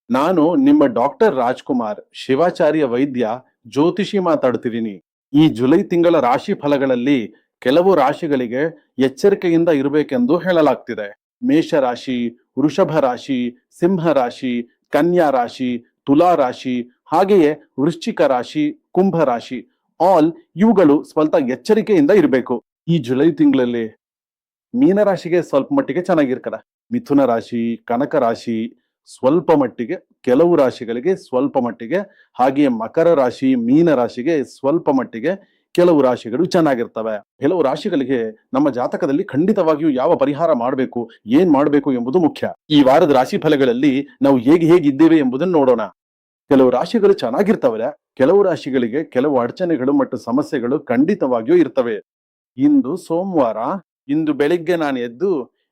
ನಾನು ನಿಮ್ಮ ಡಾಕ್ಟರ್ ರಾಜ್ಕುಮಾರ್ ಶಿವಾಚಾರ್ಯ ವೈದ್ಯ ಜ್ಯೋತಿಷಿ ಮಾತಾಡ್ತಿದ್ದೀನಿ. ಈ ಜುಲೈ ತಿಂಗಳ ರಾಶಿ ಫಲಗಳಲ್ಲಿ ಕೆಲವು ರಾಶಿಗಳಿಗೆ ಎಚ್ಚರಿಕೆಯಿಂದ ಇರಬೇಕೆಂದು ಹೇಳಲಾಗ್ತಿದೆ. ಮೇಷ ರಾಶಿ, ವೃಷಭ ರಾಶಿ, ಸಿಂಹ ರಾಶಿ, ಕನ್ಯಾ ರಾಶಿ, ತುಲಾ ರಾಶಿ, ಹಾಗೆಯೇ ವೃಶ್ಚಿಕ ರಾಶಿ, ಕುಂಭ ರಾಶಿ ಆಲ್ ಇವುಗಳು ಸ್ವಲ್ಪ ಎಚ್ಚರಿಕೆಯಿಂದ ಇರಬೇಕು. ಈ ಜುಲೈ ತಿಂಗಳಲ್ಲಿ ಮೀನರಾಶಿಗೆ ಸ್ವಲ್ಪ ಮಟ್ಟಿಗೆ ಚೆನ್ನಾಗಿರ್ಕದ. ಮಿಥುನ ರಾಶಿ, ಕನಕ ರಾಶಿ ಸ್ವಲ್ಪ ಮಟ್ಟಿಗೆ, ಕೆಲವು ರಾಶಿಗಳಿಗೆ ಸ್ವಲ್ಪ ಮಟ್ಟಿಗೆ, ಹಾಗೆಯೇ ಮಕರ ರಾಶಿ, ಮೀನ ರಾಶಿಗೆ ಸ್ವಲ್ಪ ಮಟ್ಟಿಗೆ ಕೆಲವು ರಾಶಿಗಳು ಚೆನ್ನಾಗಿರ್ತವೆ. ಕೆಲವು ರಾಶಿಗಳಿಗೆ ನಮ್ಮ ಜಾತಕದಲ್ಲಿ ಖಂಡಿತವಾಗಿಯೂ ಯಾವ ಪರಿಹಾರ ಮಾಡಬೇಕು, ಏನ್ ಮಾಡಬೇಕು ಎಂಬುದು ಮುಖ್ಯ. ಈ ವಾರದ ರಾಶಿ ಫಲಗಳಲ್ಲಿ ನಾವು ಹೇಗಿದ್ದೇವೆ ಎಂಬುದನ್ನು ನೋಡೋಣ. ಕೆಲವು ರಾಶಿಗಳು ಚೆನ್ನಾಗಿರ್ತವೆ, ಕೆಲವು ರಾಶಿಗಳಿಗೆ ಕೆಲವು ಅಡಚಣೆಗಳು ಮತ್ತು ಸಮಸ್ಯೆಗಳು ಖಂಡಿತವಾಗಿಯೂ ಇರ್ತವೆ. ಇಂದು ಸೋಮವಾರ. ಇಂದು ಬೆಳಿಗ್ಗೆ ನಾನು ಎದ್ದು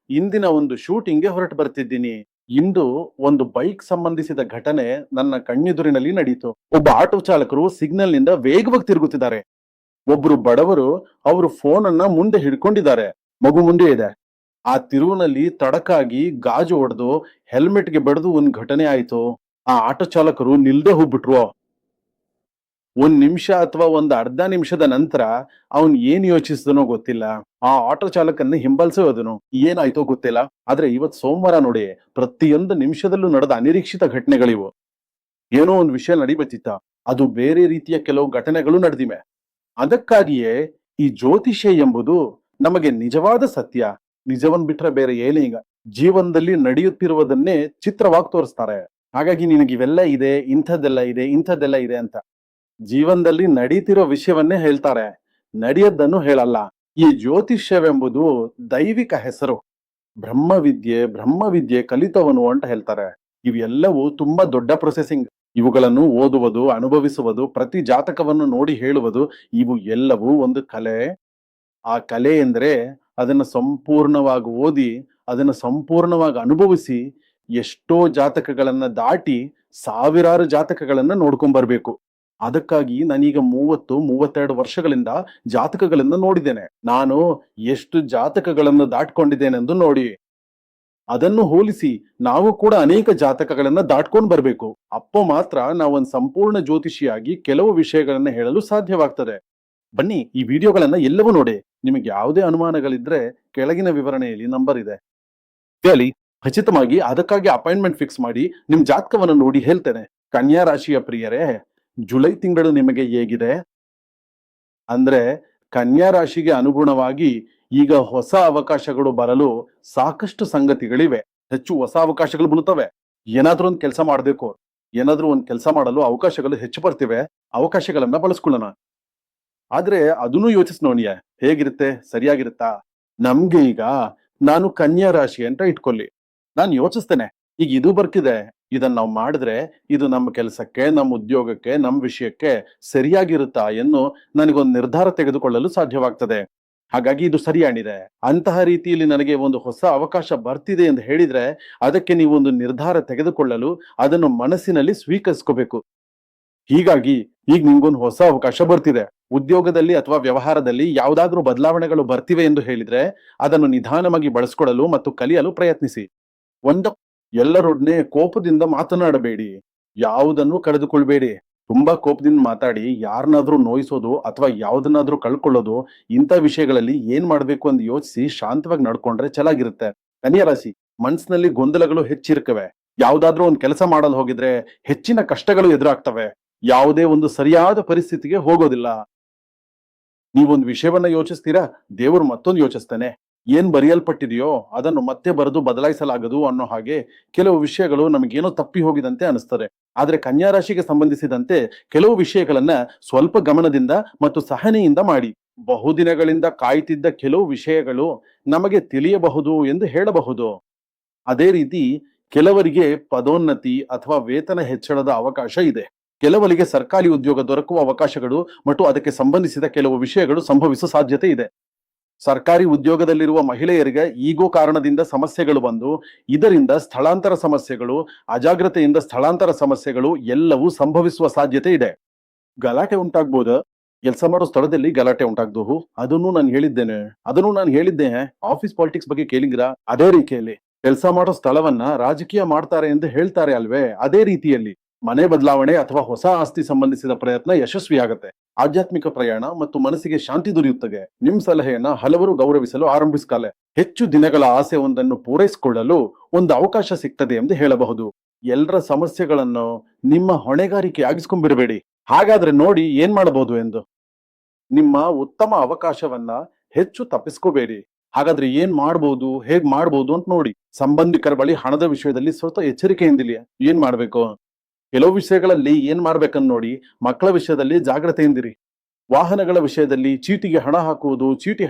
ಇಂದಿನ ಒಂದು ಶೂಟಿಂಗ್ಗೆ ಹೊರಟು ಬರ್ತಿದ್ದೀನಿ. ಇಂದು ಒಂದು ಬೈಕ್ ಸಂಬಂಧಿಸಿದ ಘಟನೆ ನನ್ನ ಕಣ್ಣೆದುರಿನಲ್ಲಿ ನಡೆಯಿತು. ಒಬ್ಬ ಆಟೋ ಚಾಲಕರು ಸಿಗ್ನಲ್ ನಿಂದ ವೇಗವಾಗಿ ತಿರುಗುತ್ತಿದ್ದಾರೆ. ಒಬ್ರು ಬಡವರು ಅವರು ಫೋನ್ ಅನ್ನ ಮುಂದೆ ಹಿಡ್ಕೊಂಡಿದ್ದಾರೆ. ಮಗು ಮುಂದೆ ಇದೆ. ಆ ತಿರುವಿನಲ್ಲಿ ತಡಕಾಗಿ ಗಾಜು ಹೊಡೆದು ಹೆಲ್ಮೆಟ್ಗೆ ಬಡಿದು ಒಂದ್ ಘಟನೆ ಆಯ್ತು. ಆ ಆಟೋ ಚಾಲಕರು ನಿಲ್ದೆ ಹೋಗ್ಬಿಟ್ರು. ಒಂದ್ ನಿಮಿಷ ಅಥವಾ ಒಂದ್ ಅರ್ಧ ನಿಮಿಷದ ನಂತರ ಅವನ್ ಏನ್ ಯೋಚಿಸಿದನೋ ಗೊತ್ತಿಲ್ಲ. ಆ ಆಟೋ ಚಾಲಕನ್ನ ಹಿಂಬಾಲಿಸಿ ಹೋದನು. ಏನಾಯ್ತೋ ಗೊತ್ತಿಲ್ಲ. ಆದ್ರೆ ಇವತ್ ಸೋಮವಾರ ನೋಡಿ, ಪ್ರತಿಯೊಂದು ನಿಮಿಷದಲ್ಲೂ ನಡೆದ ಅನಿರೀಕ್ಷಿತ ಘಟನೆಗಳಿವು. ಏನೋ ಒಂದು ವಿಷಯ ನಡಿಬೇಕಿತ್ತ, ಅದು ಬೇರೆ ರೀತಿಯ ಕೆಲವು ಘಟನೆಗಳು ನಡೆದಿವೆ. ಅದಕ್ಕಾಗಿಯೇ ಈ ಜ್ಯೋತಿಷ್ಯ ಎಂಬುದು ನಮಗೆ ನಿಜವಾದ ಸತ್ಯ, ನಿಜವನ್ ಬಿಟ್ರೆ ಬೇರೆ ಏನೀಗ ಜೀವನದಲ್ಲಿ ನಡೆಯುತ್ತಿರುವುದನ್ನೇ ಚಿತ್ರವಾಗಿ ತೋರಿಸ್ತಾರೆ. ಹಾಗಾಗಿ ನಿನಗೆ ಇವೆಲ್ಲ ಇದೆ, ಇಂಥದ್ದೆಲ್ಲ ಇದೆ, ಇಂಥದ್ದೆಲ್ಲ ಇದೆ ಅಂತ ಜೀವನದಲ್ಲಿ ನಡೀತಿರೋ ವಿಷಯವನ್ನೇ ಹೇಳ್ತಾರೆ, ನಡೆಯದ್ದನ್ನು ಹೇಳಲ್ಲ. ಈ ಜ್ಯೋತಿಷ್ಯವೆಂಬುದು ದೈವಿಕ ಹೆಸರು. ಬ್ರಹ್ಮವಿದ್ಯೆ ಕಲಿತವನು ಅಂತ ಹೇಳ್ತಾರೆ. ಇವೆಲ್ಲವೂ ತುಂಬಾ ದೊಡ್ಡ ಪ್ರೊಸೆಸಿಂಗ್. ಇವುಗಳನ್ನು ಓದುವುದು, ಅನುಭವಿಸುವುದು, ಪ್ರತಿ ಜಾತಕವನ್ನು ನೋಡಿ ಹೇಳುವುದು, ಇವು ಎಲ್ಲವೂ ಒಂದು ಕಲೆ. ಆ ಕಲೆ ಎಂದ್ರೆ ಅದನ್ನು ಸಂಪೂರ್ಣವಾಗಿ ಓದಿ, ಅದನ್ನು ಸಂಪೂರ್ಣವಾಗಿ ಅನುಭವಿಸಿ, ಎಷ್ಟೋ ಜಾತಕಗಳನ್ನ ದಾಟಿ ಸಾವಿರಾರು ಜಾತಕಗಳನ್ನ ನೋಡ್ಕೊಂಡ್ ಬರ್ಬೇಕು. ಅದಕ್ಕಾಗಿ ನಾನೀಗ 32 ವರ್ಷಗಳಿಂದ ಜಾತಕಗಳನ್ನ ನೋಡಿದ್ದೇನೆ. ನಾನು ಎಷ್ಟು ಜಾತಕಗಳನ್ನು ದಾಟ್ಕೊಂಡಿದ್ದೇನೆಂದು ನೋಡಿ. ಅದನ್ನು ಹೋಲಿಸಿ ನಾವು ಕೂಡ ಅನೇಕ ಜಾತಕಗಳನ್ನ ದಾಟ್ಕೊಂಡು ಬರ್ಬೇಕು. ಅಪ್ಪೋ ಮಾತ್ರ ನಾವೊಂದು ಸಂಪೂರ್ಣ ಜ್ಯೋತಿಷಿಯಾಗಿ ಕೆಲವು ವಿಷಯಗಳನ್ನ ಹೇಳಲು ಸಾಧ್ಯವಾಗ್ತದೆ. ಬನ್ನಿ, ಈ ವಿಡಿಯೋಗಳನ್ನ ಎಲ್ಲವೂ ನೋಡಿ. ನಿಮಗೆ ಯಾವುದೇ ಅನುಮಾನಗಳಿದ್ರೆ ಕೆಳಗಿನ ವಿವರಣೆಯಲ್ಲಿ ನಂಬರ್ ಇದೆ, ಕೇಳಿ ಖಚಿತವಾಗಿ. ಅದಕ್ಕಾಗಿ ಅಪಾಯಿಂಟ್ಮೆಂಟ್ ಫಿಕ್ಸ್ ಮಾಡಿ ನಿಮ್ ಜಾತಕವನ್ನು ನೋಡಿ ಹೇಳ್ತೇನೆ. ಕನ್ಯಾ ರಾಶಿಯ ಪ್ರಿಯರೇ, ಜುಲೈ ತಿಂಗಳು ನಿಮಗೆ ಹೇಗಿದೆ ಅಂದ್ರೆ, ಕನ್ಯಾ ರಾಶಿಗೆ ಅನುಗುಣವಾಗಿ ಈಗ ಹೊಸ ಅವಕಾಶಗಳು ಬರಲು ಸಾಕಷ್ಟು ಸಂಗತಿಗಳಿವೆ. ಹೆಚ್ಚು ಹೊಸ ಅವಕಾಶಗಳು ಬರುತ್ತವೆ. ಏನಾದ್ರೂ ಒಂದು ಕೆಲಸ ಮಾಡಬೇಕು, ಏನಾದ್ರೂ ಒಂದು ಕೆಲಸ ಮಾಡಲು ಅವಕಾಶಗಳು ಹೆಚ್ಚು ಬರ್ತಿವೆ. ಅವಕಾಶಗಳನ್ನ ಬಳಸ್ಕೊಳ್ಳೋಣ. ಆದ್ರೆ ಅದನ್ನು ಯೋಚಿಸ್ನೋಣಿಯ, ಹೇಗಿರುತ್ತೆ, ಸರಿಯಾಗಿರುತ್ತಾ? ನಮ್ಗೆ ಈಗ ನಾನು ಕನ್ಯಾ ರಾಶಿ ಅಂತ ಇಟ್ಕೊಳ್ಳಿ. ನಾನು ಯೋಚಿಸ್ತೇನೆ, ಈಗ ಇದು ಬರ್ತಿದೆ, ಇದನ್ನ ನಾವು ಮಾಡಿದ್ರೆ ಇದು ನಮ್ಮ ಕೆಲಸಕ್ಕೆ, ನಮ್ಮ ಉದ್ಯೋಗಕ್ಕೆ, ನಮ್ಮ ವಿಷಯಕ್ಕೆ ಸರಿಯಾಗಿರುತ್ತಾ ಎನ್ನು ನನಗೊಂದು ನಿರ್ಧಾರ ತೆಗೆದುಕೊಳ್ಳಲು ಸಾಧ್ಯವಾಗ್ತದೆ. ಹಾಗಾಗಿ ಇದು ಸರಿಯಾಣಿದೆ. ಅಂತಹ ರೀತಿಯಲ್ಲಿ ನನಗೆ ಒಂದು ಹೊಸ ಅವಕಾಶ ಬರ್ತಿದೆ ಎಂದು ಹೇಳಿದ್ರೆ ಅದಕ್ಕೆ ನೀವು ಒಂದು ನಿರ್ಧಾರ ತೆಗೆದುಕೊಳ್ಳಲು ಅದನ್ನು ಮನಸ್ಸಿನಲ್ಲಿ ಸ್ವೀಕರಿಸ್ಕೋಬೇಕು. ಹೀಗಾಗಿ ಈಗ ನಿಮ್ಗೊಂದು ಹೊಸ ಅವಕಾಶ ಬರ್ತಿದೆ. ಉದ್ಯೋಗದಲ್ಲಿ ಅಥವಾ ವ್ಯವಹಾರದಲ್ಲಿ ಯಾವುದಾದ್ರೂ ಬದಲಾವಣೆಗಳು ಬರ್ತಿವೆ ಎಂದು ಹೇಳಿದ್ರೆ ಅದನ್ನು ನಿಧಾನವಾಗಿ ಬಳಸ್ಕೊಳ್ಳಲು ಮತ್ತು ಕಲಿಯಲು ಪ್ರಯತ್ನಿಸಿ. ಎಲ್ಲರೊಡನೆ ಕೋಪದಿಂದ ಮಾತನಾಡಬೇಡಿ, ಯಾವುದನ್ನು ಕಳೆದುಕೊಳ್ಬೇಡಿ. ತುಂಬಾ ಕೋಪದಿಂದ ಮಾತಾಡಿ ಯಾರನ್ನಾದ್ರೂ ನೋಯಿಸೋದು ಅಥವಾ ಯಾವ್ದನ್ನಾದ್ರೂ ಕಳ್ಕೊಳ್ಳೋದು, ಇಂಥ ವಿಷಯಗಳಲ್ಲಿ ಏನ್ ಮಾಡ್ಬೇಕು ಅಂತ ಯೋಚಿಸಿ ಶಾಂತವಾಗಿ ನಡ್ಕೊಂಡ್ರೆ ಚೆನ್ನಾಗಿರುತ್ತೆ. ಕನ್ಯಾ ರಾಶಿ, ಮನ್ಸಿನಲ್ಲಿ ಗೊಂದಲಗಳು ಹೆಚ್ಚಿರ್ತವೆ. ಯಾವ್ದಾದ್ರೂ ಒಂದು ಕೆಲಸ ಮಾಡಲು ಹೋಗಿದ್ರೆ ಹೆಚ್ಚಿನ ಕಷ್ಟಗಳು ಎದುರಾಗ್ತವೆ. ಯಾವುದೇ ಒಂದು ಸರಿಯಾದ ಪರಿಸ್ಥಿತಿಗೆ ಹೋಗೋದಿಲ್ಲ. ನೀವೊಂದು ವಿಷಯವನ್ನ ಯೋಚಿಸ್ತೀರಾ, ದೇವರು ಮತ್ತೊಂದು ಯೋಚಿಸ್ತಾನೆ. ಏನ್ ಬರೆಯಲ್ಪಟ್ಟಿದೆಯೋ ಅದನ್ನು ಮತ್ತೆ ಬರೆದು ಬದಲಾಯಿಸಲಾಗದು ಅನ್ನೋ ಹಾಗೆ ಕೆಲವು ವಿಷಯಗಳು ನಮಗೇನೋ ತಪ್ಪಿ ಹೋಗಿದಂತೆ ಅನಿಸ್ತದೆ. ಆದ್ರೆ ಕನ್ಯಾ ರಾಶಿಗೆ ಸಂಬಂಧಿಸಿದಂತೆ ಕೆಲವು ವಿಷಯಗಳನ್ನ ಸ್ವಲ್ಪ ಗಮನದಿಂದ ಮತ್ತು ಸಹನೆಯಿಂದ ಮಾಡಿ. ಬಹುದಿನಗಳಿಂದ ಕಾಯ್ತಿದ್ದ ಕೆಲವು ವಿಷಯಗಳು ನಮಗೆ ತಿಳಿಯಬಹುದು ಎಂದು ಹೇಳಬಹುದು. ಅದೇ ರೀತಿ ಕೆಲವರಿಗೆ ಪದೋನ್ನತಿ ಅಥವಾ ವೇತನ ಹೆಚ್ಚಳದ ಅವಕಾಶ ಇದೆ. ಕೆಲವರಿಗೆ ಸರ್ಕಾರಿ ಉದ್ಯೋಗ ದೊರಕುವ ಅವಕಾಶಗಳು ಮತ್ತು ಅದಕ್ಕೆ ಸಂಬಂಧಿಸಿದ ಕೆಲವು ವಿಷಯಗಳು ಸಂಭವಿಸುವ ಸಾಧ್ಯತೆ ಇದೆ. ಸರ್ಕಾರಿ ಉದ್ಯೋಗದಲ್ಲಿರುವ ಮಹಿಳೆಯರಿಗೆ ಈಗೋ ಕಾರಣದಿಂದ ಸಮಸ್ಯೆಗಳು ಬಂದು ಇದರಿಂದ ಸ್ಥಳಾಂತರ ಸಮಸ್ಯೆಗಳು, ಅಜಾಗ್ರತೆಯಿಂದ ಸ್ಥಳಾಂತರ ಸಮಸ್ಯೆಗಳು ಎಲ್ಲವೂ ಸಂಭವಿಸುವ ಸಾಧ್ಯತೆ ಇದೆ. ಗಲಾಟೆ ಉಂಟಾಗ್ಬೋದು. ಕೆಲಸ ಮಾಡೋ ಸ್ಥಳದಲ್ಲಿ ಗಲಾಟೆ ಉಂಟಾಗ್ಬಹುದು. ಅದನ್ನು ನಾನು ಹೇಳಿದ್ದೇನೆ. ಆಫೀಸ್ ಪಾಲಿಟಿಕ್ಸ್ ಬಗ್ಗೆ ಕೇಳಿದ್ರ ಅದೇ ರೀತಿಯಲ್ಲಿ ಕೆಲಸ ಮಾಡೋ ಸ್ಥಳವನ್ನ ರಾಜಕೀಯ ಮಾಡ್ತಾರೆ ಎಂದು ಹೇಳ್ತಾರೆ ಅಲ್ವೇ, ಅದೇ ರೀತಿಯಲ್ಲಿ ಮನೆ ಬದಲಾವಣೆ ಅಥವಾ ಹೊಸ ಆಸ್ತಿ ಸಂಬಂಧಿಸಿದ ಪ್ರಯತ್ನ ಯಶಸ್ವಿಯಾಗತ್ತೆ. ಆಧ್ಯಾತ್ಮಿಕ ಪ್ರಯಾಣ ಮತ್ತು ಮನಸ್ಸಿಗೆ ಶಾಂತಿ ದೊರೆಯುತ್ತದೆ. ನಿಮ್ ಸಲಹೆಯನ್ನ ಹಲವರು ಗೌರವಿಸಲು ಆರಂಭಿಸ್ಕಾಲೆ. ಹೆಚ್ಚು ದಿನಗಳ ಆಸೆ ಒಂದನ್ನು ಪೂರೈಸಿಕೊಳ್ಳಲು ಒಂದು ಅವಕಾಶ ಸಿಗ್ತದೆ ಎಂದು ಹೇಳಬಹುದು. ಎಲ್ಲರ ಸಮಸ್ಯೆಗಳನ್ನು ನಿಮ್ಮ ಹೊಣೆಗಾರಿಕೆ ಆಗಿಸ್ಕೊಂಡ್ಬಿಡಬೇಡಿ. ಹಾಗಾದ್ರೆ ನೋಡಿ ಏನ್ ಮಾಡಬಹುದು ಎಂದು. ನಿಮ್ಮ ಉತ್ತಮ ಅವಕಾಶವನ್ನ ಹೆಚ್ಚು ತಪ್ಪಿಸ್ಕೋಬೇಡಿ. ಹಾಗಾದ್ರೆ ಏನ್ ಮಾಡ್ಬೋದು, ಹೇಗ್ ಮಾಡ್ಬೋದು ಅಂತ ನೋಡಿ. ಸಂಬಂಧಿಕರ ಬಳಿ ಹಣದ ವಿಷಯದಲ್ಲಿ ಸ್ವಲ್ಪ ಎಚ್ಚರಿಕೆಯಿಂದಿಲ್ಲ. ಏನ್ ಮಾಡ್ಬೇಕು, ಕೆಲವು ವಿಷಯಗಳಲ್ಲಿ ಏನ್ ಮಾಡ್ಬೇಕಂತ ನೋಡಿ. ಮಕ್ಕಳ ವಿಷಯದಲ್ಲಿ ಜಾಗ್ರತೆಯಿಂದಿರಿ. ವಾಹನಗಳ ವಿಷಯದಲ್ಲಿ ಚೀಟಿಗೆ ಹಣ ಹಾಕುವುದು, ಚೀಟಿ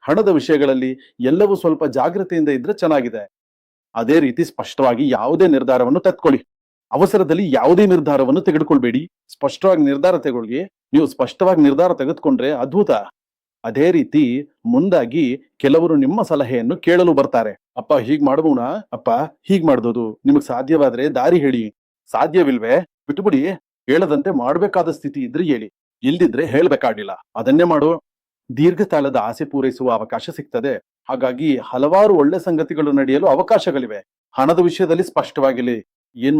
ಹಣದ ವಿಷಯಗಳಲ್ಲಿ ಎಲ್ಲವೂ ಸ್ವಲ್ಪ ಜಾಗ್ರತೆಯಿಂದ ಇದ್ರೆ ಚೆನ್ನಾಗಿದೆ. ಅದೇ ರೀತಿ ಸ್ಪಷ್ಟವಾಗಿ ಯಾವುದೇ ನಿರ್ಧಾರವನ್ನು ತೆಗೆದುಕೊಳ್ಳಿ. ಅವಸರದಲ್ಲಿ ಯಾವುದೇ ನಿರ್ಧಾರವನ್ನು ತೆಗೆದುಕೊಳ್ಬೇಡಿ. ಸ್ಪಷ್ಟವಾಗಿ ನಿರ್ಧಾರ ತಗೊಳ್ಳಿ. ನೀವು ಸ್ಪಷ್ಟವಾಗಿ ನಿರ್ಧಾರ ತೆಗೆದುಕೊಂಡ್ರೆ ಅದ್ಭುತ. ಅದೇ ರೀತಿ ಮುಂದಾಗಿ ಕೆಲವರು ನಿಮ್ಮ ಸಲಹೆಯನ್ನು ಕೇಳಲು ಬರ್ತಾರೆ. ಅಪ್ಪ ಹೀಗ್ ಮಾಡಬಹುನಾ, ಅಪ್ಪ ಹೀಗ್ ಮಾಡ್ಬೋದು, ನಿಮಗ್ ಸಾಧ್ಯವಾದ್ರೆ ದಾರಿ ಹೇಳಿ. ಸಾಧ್ಯವಿಲ್ವೇ ಬಿಟ್ಟುಬಿಡಿ. ಹೇಳದಂತೆ ಮಾಡ್ಬೇಕಾದ ಸ್ಥಿತಿ ಇದ್ರೆ ಹೇಳಿ, ಇಲ್ದಿದ್ರೆ ಹೇಳ್ಬೇಕಾಗಿಲ್ಲ, ಅದನ್ನೇ ಮಾಡು. ದೀರ್ಘಕಾಲದ ಆಸೆ ಪೂರೈಸುವ ಅವಕಾಶ ಸಿಗ್ತದೆ. ಹಾಗಾಗಿ ಹಲವಾರು ಒಳ್ಳೆ ಸಂಗತಿಗಳು ನಡೆಯಲು ಅವಕಾಶಗಳಿವೆ. ಹಣದ ವಿಷಯದಲ್ಲಿ ಸ್ಪಷ್ಟವಾಗಿಲಿ. ಏನ್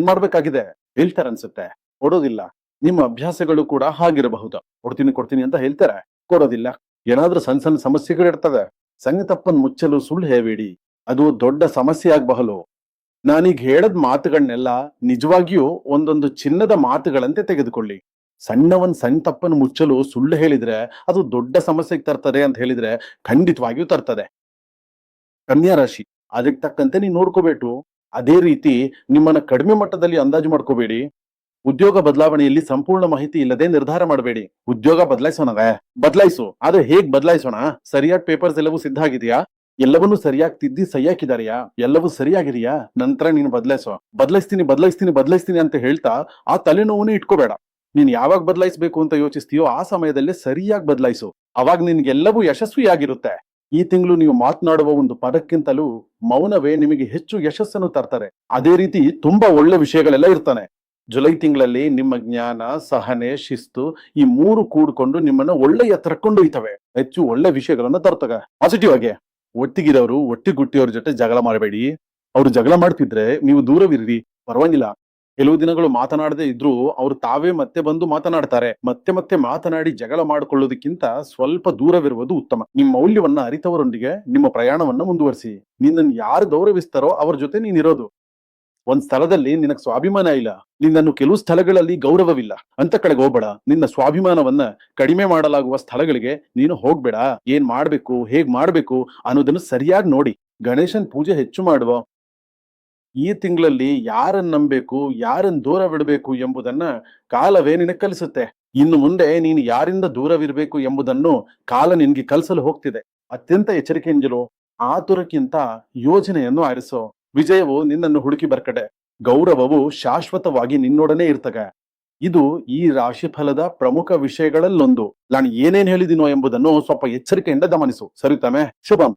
ಮಾಡ್ಬೇಕಾಗಿದೆ ಹೇಳ್ತಾರನ್ಸುತ್ತೆ, ಕೊಡೋದಿಲ್ಲ. ನಿಮ್ಮ ಅಭ್ಯಾಸಗಳು ಕೂಡ ಹಾಗಿರಬಹುದು. ಕೊಡ್ತೀನಿ ಅಂತ ಹೇಳ್ತಾರೆ, ಕೊಡೋದಿಲ್ಲ. ಏನಾದ್ರೂ ಸಣ್ಣ ಸಣ್ಣ ಸಮಸ್ಯೆಗಳಿರ್ತದೆ. ಸಂಗತಿ ತಪ್ಪನ್ನು ಮುಚ್ಚಲು ಸುಳ್ಳು ಹೇಳಬೇಡಿ, ಅದು ದೊಡ್ಡ ಸಮಸ್ಯೆ ಆಗಬಹುದು. ನಾನೀಗ ಹೇಳದ್ ಮಾತುಗಳನ್ನೆಲ್ಲ ನಿಜವಾಗಿಯೂ ಒಂದೊಂದು ಚಿನ್ನದ ಮಾತುಗಳಂತೆ ತೆಗೆದುಕೊಳ್ಳಿ. ಸಣ್ಣ ತಪ್ಪನ್ನು ಮುಚ್ಚಲು ಸುಳ್ಳು ಹೇಳಿದ್ರೆ ಅದು ದೊಡ್ಡ ಸಮಸ್ಯೆಗೆ ತರ್ತದೆ ಅಂತ ಹೇಳಿದ್ರೆ ಖಂಡಿತವಾಗಿಯೂ ತರ್ತದೆ. ಕನ್ಯಾ ರಾಶಿ, ಅದಕ್ಕೆ ತಕ್ಕಂತೆ ನೀವು ನೋಡ್ಕೋಬೇಕು. ಅದೇ ರೀತಿ ನಿಮ್ಮನ್ನ ಕಡಿಮೆ ಮಟ್ಟದಲ್ಲಿ ಅಂದಾಜು ಮಾಡ್ಕೋಬೇಡಿ. ಉದ್ಯೋಗ ಬದಲಾವಣೆಯಲ್ಲಿ ಸಂಪೂರ್ಣ ಮಾಹಿತಿ ಇಲ್ಲದೆ ನಿರ್ಧಾರ ಮಾಡಬೇಡಿ. ಉದ್ಯೋಗ ಬದಲಾಯಿಸು, ಆದ್ರೆ ಹೇಗ್ ಬದಲಾಯಿಸೋಣ? ಸರಿಯಾದ ಪೇಪರ್ಸ್ ಎಲ್ಲವೂ ಸಿದ್ಧ ಆಗಿದೆಯಾ? ಎಲ್ಲವನ್ನೂ ಸರಿಯಾಗಿ ತಿದ್ದಿ ಸಹಿ ಹಾಕಿದಾರೆಯಾ? ಎಲ್ಲವೂ ಸರಿಯಾಗಿದೆಯಾ? ನಂತರ ನೀನು ಬದಲಾಯಿಸ್ತೀನಿ ಅಂತ ಹೇಳ್ತಾ ಆ ತಲೆನೋವನ್ನೇ ಇಟ್ಕೋಬೇಡ. ನೀನ್ ಯಾವಾಗ ಬದಲಾಯಿಸಬೇಕು ಅಂತ ಯೋಚಿಸ್ತೀಯೋ ಆ ಸಮಯದಲ್ಲೇ ಸರಿಯಾಗಿ ಬದಲಾಯಿಸು. ಅವಾಗ ನಿನ್ಗೆಲ್ಲವೂ ಯಶಸ್ವಿಯಾಗಿರುತ್ತೆ. ಈ ತಿಂಗಳು ನೀವು ಮಾತನಾಡುವ ಒಂದು ಪದಕ್ಕಿಂತಲೂ ಮೌನವೇ ನಿಮಗೆ ಹೆಚ್ಚು ಯಶಸ್ಸನ್ನು ತರ್ತಾರೆ. ಅದೇ ರೀತಿ ತುಂಬಾ ಒಳ್ಳೆ ವಿಷಯಗಳೆಲ್ಲ ಇರ್ತಾನೆ. ಜುಲೈ ತಿಂಗಳಲ್ಲಿ ನಿಮ್ಮ ಜ್ಞಾನ, ಸಹನೆ, ಶಿಸ್ತು ಈ ಮೂರು ಕೂಡ್ಕೊಂಡು ನಿಮ್ಮನ್ನ ಒಳ್ಳೆ ಎತ್ತರ ಕೊಂಡೊಯ್ತವೆ. ಹೆಚ್ಚು ಒಳ್ಳೆ ವಿಷಯಗಳನ್ನ ತರ್ತವೆ. ಪಾಸಿಟಿವ್ ಆಗಿ ಒಟ್ಟಿಗುಟ್ಟಿಯವ್ರ ಜೊತೆ ಜಗಳ ಮಾಡಬೇಡಿ. ಅವ್ರು ಜಗಳ ಮಾಡ್ತಿದ್ರೆ ನೀವು ದೂರವಿರ್ರಿ, ಪರವಾಗಿಲ್ಲ. ಕೆಲವು ದಿನಗಳು ಮಾತನಾಡದೇ ಇದ್ರೂ ಅವ್ರು ತಾವೇ ಮತ್ತೆ ಬಂದು ಮಾತನಾಡ್ತಾರೆ. ಮತ್ತೆ ಮಾತನಾಡಿ ಜಗಳ ಮಾಡಿಕೊಳ್ಳೋದಕ್ಕಿಂತ ಸ್ವಲ್ಪ ದೂರವಿರುವುದು ಉತ್ತಮ. ನಿಮ್ಮ ಮೌಲ್ಯವನ್ನ ಅರಿತವರೊಂದಿಗೆ ನಿಮ್ಮ ಪ್ರಯಾಣವನ್ನ ಮುಂದುವರಿಸಿ. ನಿನ್ನನ್ನು ಯಾರು ಗೌರವಿಸ್ತಾರೋ ಅವ್ರ ಜೊತೆ ನೀನಿರೋದು. ಒಂದ್ ಸ್ಥಳದಲ್ಲಿ ನಿನಗ್ ಸ್ವಾಭಿಮಾನ ಇಲ್ಲ, ನಿನ್ನನ್ನು ಕೆಲವು ಸ್ಥಳಗಳಲ್ಲಿ ಗೌರವವಿಲ್ಲ ಅಂತ ಕಡೆಗೆ ಹೋಗ್ಬೇಡ. ನಿನ್ನ ಸ್ವಾಭಿಮಾನವನ್ನ ಕಡಿಮೆ ಮಾಡಲಾಗುವ ಸ್ಥಳಗಳಿಗೆ ನೀನು ಹೋಗ್ಬೇಡ. ಏನ್ ಮಾಡ್ಬೇಕು, ಹೇಗ್ ಮಾಡ್ಬೇಕು ಅನ್ನೋದನ್ನು ಸರಿಯಾಗಿ ನೋಡಿ. ಗಣೇಶನ್ ಪೂಜೆ ಹೆಚ್ಚು ಮಾಡುವ. ಈ ತಿಂಗಳಲ್ಲಿ ಯಾರನ್ನ ನಂಬಬೇಕು, ಯಾರನ್ನ ದೂರವಿಡಬೇಕು ಎಂಬುದನ್ನ ಕಾಲವೇ ನಿನಗೆ ಕಲಿಸುತ್ತೆ. ಇನ್ನು ಮುಂದೆ ನೀನು ಯಾರಿಂದ ದೂರವಿರಬೇಕು ಎಂಬುದನ್ನು ಕಾಲ ನಿನ್ಗೆ ಕಲಿಸಲು ಹೋಗ್ತಿದೆ. ಅತ್ಯಂತ ಎಚ್ಚರಿಕೆಯಿಂದಿರು. ಆತುರಕ್ಕಿಂತ ಯೋಜನೆಯನ್ನು ಆರಿಸೋ. ವಿಜಯವು ನಿನ್ನನ್ನು ಹುಡುಕಿ ಬರ್ಕಡೆ. ಗೌರವವು ಶಾಶ್ವತವಾಗಿ ನಿನ್ನೊಡನೆ ಇರ್ತದೆ. ಇದು ಈ ರಾಶಿಫಲದ ಪ್ರಮುಖ ವಿಷಯಗಳಲ್ಲೊಂದು. ನಾನು ಏನೇನ್ ಹೇಳಿದಿನೋ ಎಂಬುದನ್ನು ಸ್ವಲ್ಪ ಎಚ್ಚರಿಕೆಯಿಂದ ಗಮನಿಸು. ಸರಿತಾನೆ? ಶುಭಂ.